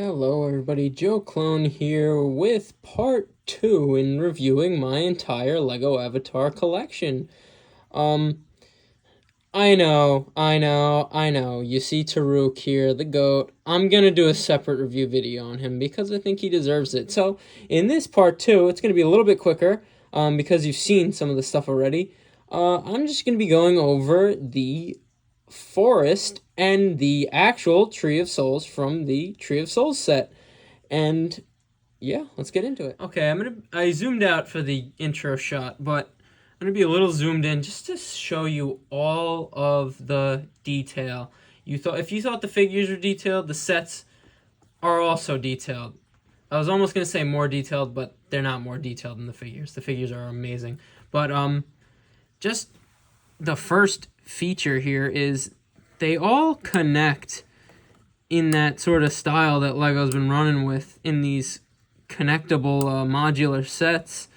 Hello everybody, Joe Clone here with part 2 in reviewing my entire LEGO Avatar collection. Um, I know, you see Taruk here, the GOAT. I'm gonna do a separate review video on him because I think he deserves it. So, in this part 2, it's gonna be a little bit quicker, because you've seen some of the stuff already. I'm just gonna be going over the Forrest and the actual Tree of Souls from the Tree of Souls set. And yeah, let's get into it. Okay, I zoomed out for the intro shot, but I'm gonna be a little zoomed in just to show you all of the detail. If you thought the figures were detailed, the sets are also detailed. I was almost gonna say more detailed, but they're not more detailed than the figures. The figures are amazing. But just the first feature here is they all connect in that sort of style that LEGO's been running with in these connectable modular sets.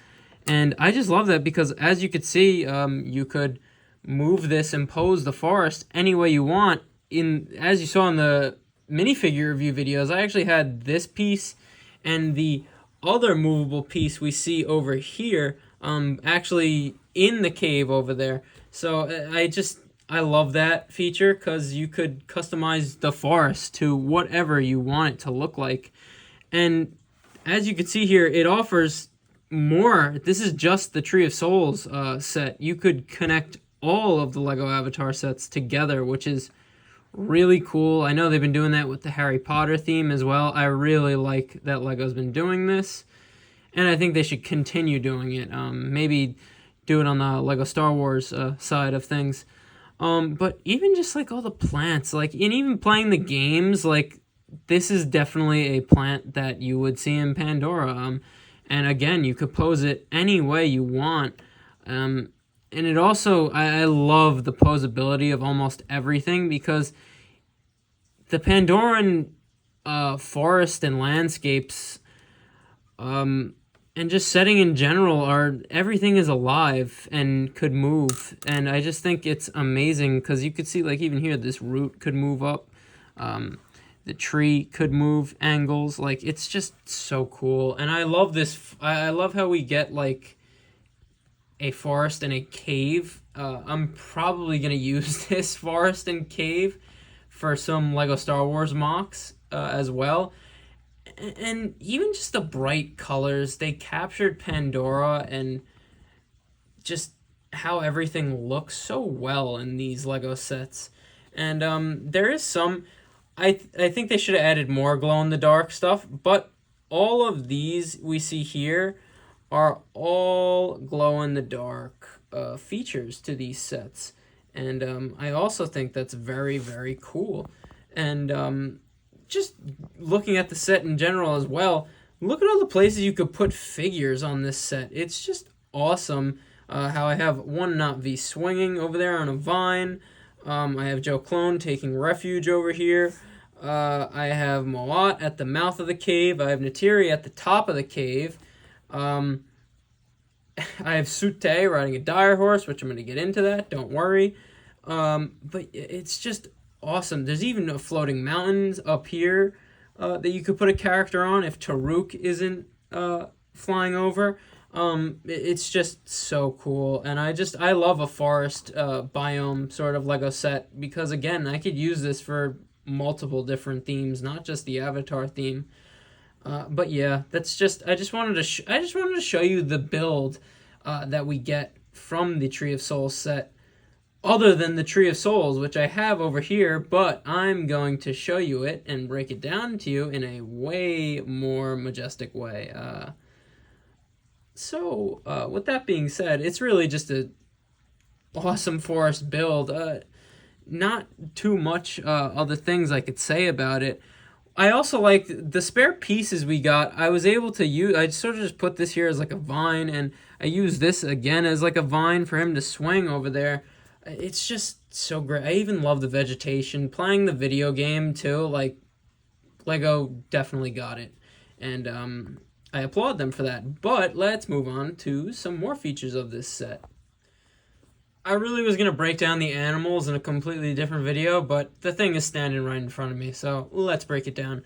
And I just love that because, as you could see, you could move this and pose the forest any way you want. As you saw in the minifigure review videos, I actually had this piece and the other movable piece we see over here actually in the cave over there. So I love that feature because you could customize the forest to whatever you want it to look like. And as you can see here, it offers more. This is just the Tree of Souls set. You could connect all of the LEGO Avatar sets together, which is really cool. I know they've been doing that with the Harry Potter theme as well. I really like that LEGO's been doing this, and I think they should continue doing it. Maybe do it on the LEGO Star Wars side of things. But even just like all the plants, like, and even playing the games, like, this is definitely a plant that you would see in Pandora. And again, you could pose it any way you want. And it also, I love the posability of almost everything because the Pandoran forest and landscapes, and just setting in general, everything is alive and could move. And I just think it's amazing because you could see, like, even here, this root could move up. The tree could move angles. Like, it's just so cool. And I love this. I love how we get, like, a forest and a cave. I'm probably going to use this forest and cave for some LEGO Star Wars mocks as well. And even just the bright colors, they captured Pandora and just how everything looks so well in these LEGO sets. And there is some... I think they should have added more glow-in-the-dark stuff, but all of these we see here are all glow-in-the-dark features to these sets. And I also think that's very, very cool. And just looking at the set in general as well, look at all the places you could put figures on this set. It's just awesome how I have one Not V swinging over there on a vine. I have Joe Clone taking refuge over here. I have Moat at the mouth of the cave. I have Natiri at the top of the cave. I have Sute riding a dire horse, which I'm going to get into that. Don't worry. But it's just awesome. There's even a floating mountains up here that you could put a character on if Taruk isn't flying over. It's just so cool, and I love a forest biome sort of LEGO set because, again, I could use this for multiple different themes, not just the Avatar theme. But yeah, I just wanted to show you the build that we get from the Tree of Souls set, other than the Tree of Souls, which I have over here, but I'm going to show you it and break it down to you in a way more majestic way. So, with that being said, it's really just a awesome forest build. Not too much other things I could say about it. I also like the spare pieces we got. I was able to use... I sort of just put this here as like a vine, and I use this again as like a vine for him to swing over there. It's just so great. I even love the vegetation. Playing the video game, too, like, LEGO definitely got it. And, I applaud them for that. But let's move on to some more features of this set. I really was going to break down the animals in a completely different video, but the thing is standing right in front of me, so let's break it down.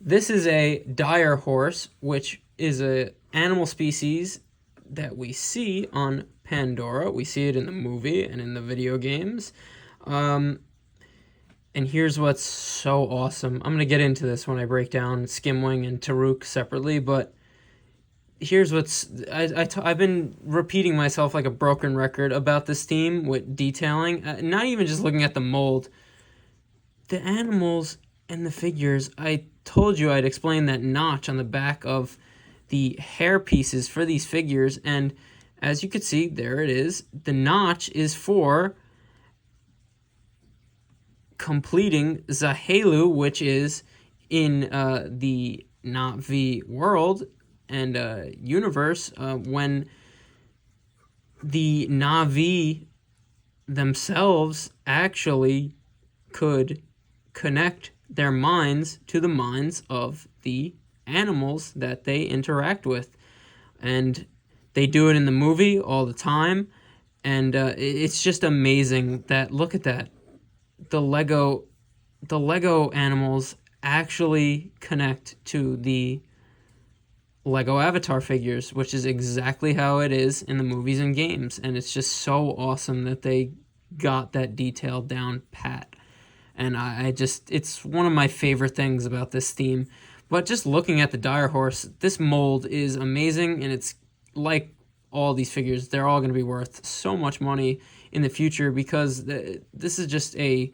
This is a dire horse, which is a animal species that we see on Pandora. We see it in the movie and in the video games. Um, and here's what's so awesome. I'm going to get into this when I break down Skimwing and Taruk separately, but here's what's I've been repeating myself like a broken record about this theme with detailing, not even just looking at the mold, the animals and the figures. I told you I'd explain that notch on the back of the hair pieces for these figures, and as you can see, there it is. The notch is for completing Zahelu, which is in the Na'vi world and universe, when the Na'vi themselves actually could connect their minds to the minds of the animals that they interact with. And they do it in the movie all the time. And it's just amazing that, look at that. The Lego animals actually connect to the Lego Avatar figures, which is exactly how it is in the movies and games. And it's just so awesome that they got that detail down pat. And I just, it's one of my favorite things about this theme. But just looking at the Dire Horse, this mold is amazing, and it's like all these figures, they're all going to be worth so much money in the future, because this is just a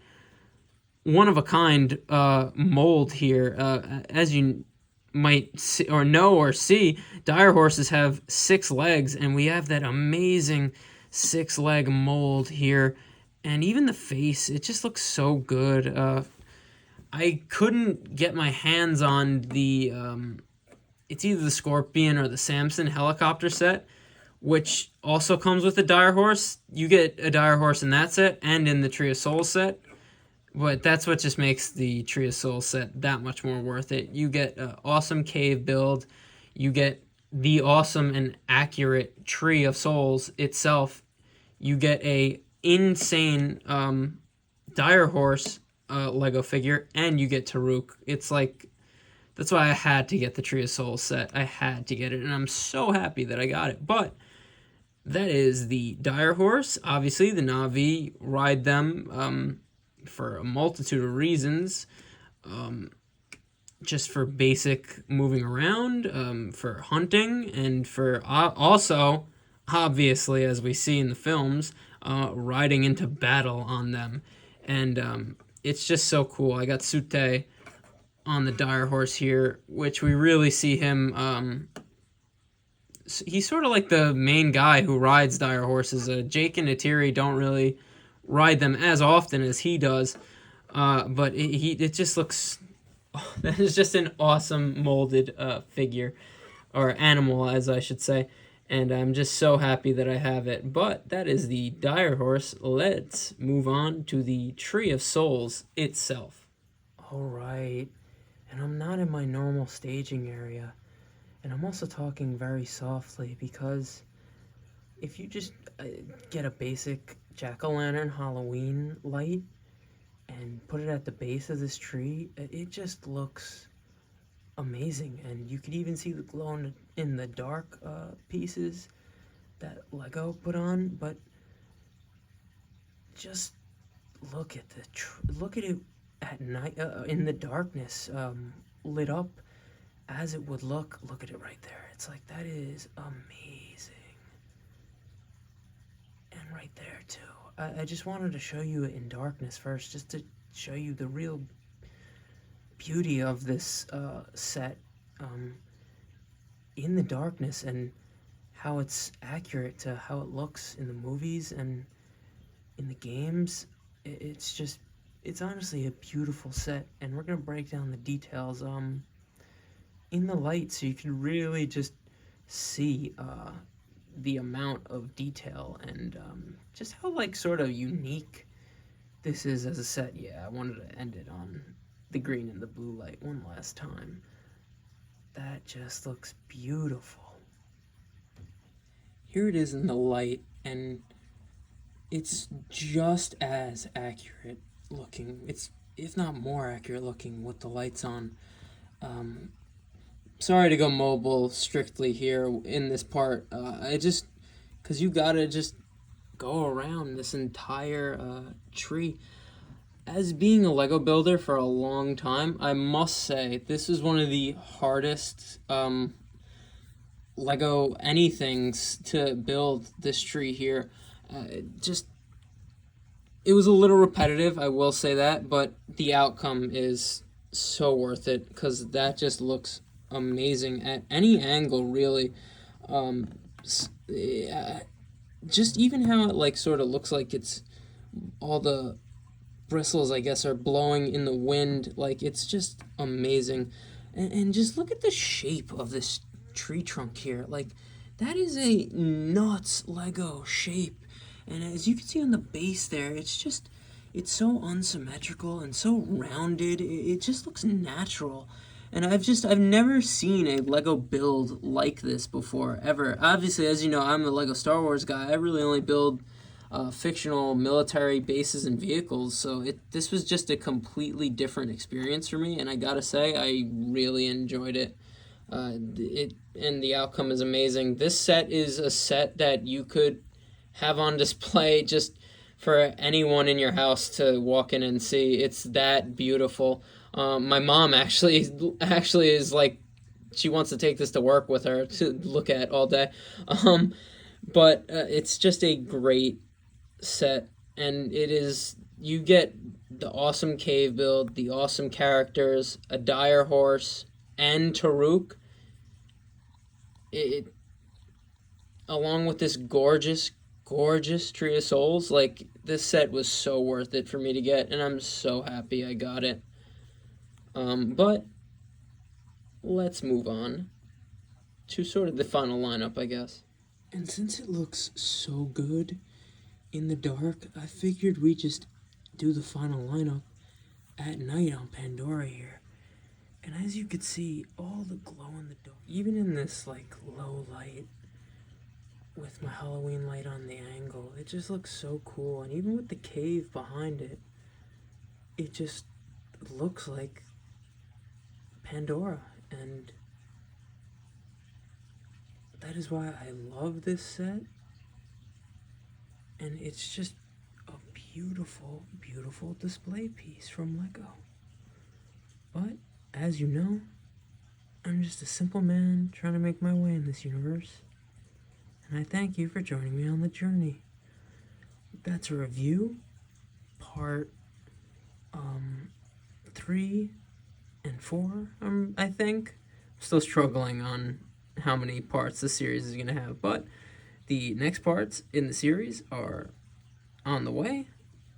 one of a kind mold here. As you might see, or know or see, dire horses have 6 legs, and we have that amazing 6-leg mold here. And even the face, it just looks so good. I couldn't get my hands on the it's either the Scorpion or the Samson helicopter set, which also comes with a dire horse. You get a dire horse in that set and in the Tree of Souls set. But that's what just makes the Tree of Souls set that much more worth it. You get an awesome cave build. You get the awesome and accurate Tree of Souls itself. You get a insane dire horse Lego figure, and you get Taruk. It's like, that's why I had to get the Tree of Souls set. I had to get it, and I'm so happy that I got it. But that is the dire horse. Obviously, the Na'vi ride them for a multitude of reasons, just for basic moving around, for hunting, and for also, obviously, as we see in the films, riding into battle on them. And it's just so cool. I got Sute on the dire horse here, which we really see him. He's sort of like the main guy who rides dire horses. Jake and Atiri don't really ride them as often as he does, but it just looks, that is just an awesome molded figure, or animal as I should say, and I'm just so happy that I have it. But that is the dire horse. Let's move on to the Tree of Souls itself. All right, and I'm not in my normal staging area, and I'm also talking very softly because if you just get a basic jack-o'-lantern Halloween light and put it at the base of this tree, it just looks amazing. And you could even see the glow in the dark pieces that Lego put on. But just look at look at it at night, in the darkness, lit up as it would look. Look at it right there. It's like, that is amazing. And right there too. I just wanted to show you it in darkness first, just to show you the real beauty of this set in the darkness, and how it's accurate to how it looks in the movies and in the games. It's honestly a beautiful set, and we're gonna break down the details in the light, so you can really just see the amount of detail, and just how, like, sort of unique this is as a set. Yeah, I wanted to end it on the green and the blue light one last time. That just looks beautiful. Here it is in the light, and it's just as accurate looking. It's, if not more accurate looking, with the lights on. Sorry to go mobile strictly here in this part. I just, because you gotta just go around this entire tree. As being a Lego builder for a long time, I must say this is one of the hardest Lego anythings to build this tree here. Just it was a little repetitive, I will say that, but the outcome is so worth it because that just looks amazing at any angle, really. Um, yeah, just even how it like sort of looks like it's all the bristles, I guess, are blowing in the wind. Like it's just amazing, and just look at the shape of this tree trunk here. Like that is a nuts Lego shape, and as you can see on the base there, it's so unsymmetrical and so rounded. It just looks natural. And I've never seen a Lego build like this before, ever. Obviously, as you know, I'm a Lego Star Wars guy. I really only build fictional military bases and vehicles, so this was just a completely different experience for me, and I gotta say, I really enjoyed it. And the outcome is amazing. This set is a set that you could have on display just for anyone in your house to walk in and see. It's that beautiful. My mom actually is like she wants to take this to work with her to look at all day. But it's just a great set, and it is you get the awesome cave build, the awesome characters, a dire horse, and Taruk. It along with this gorgeous Tree of Souls. Like this set was so worth it for me to get, and I'm so happy I got it. But let's move on to sort of the final lineup, I guess. And since it looks so good in the dark, I figured we just do the final lineup at night on Pandora here. And as you could see, all the glow in the dark, even in this like low light with my Halloween light on the angle, it just looks so cool. And even with the cave behind it, it just looks like Pandora. And that is why I love this set. And it's just a beautiful display piece from Lego. But, as you know, I'm just a simple man trying to make my way in this universe. And I thank you for joining me on the journey. That's a review, part 3 and 4, I think. I'm still struggling on how many parts the series is going to have, but the next parts in the series are on the way.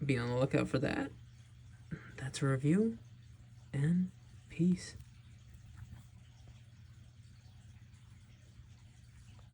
Be on the lookout for that. That's a review, and peace.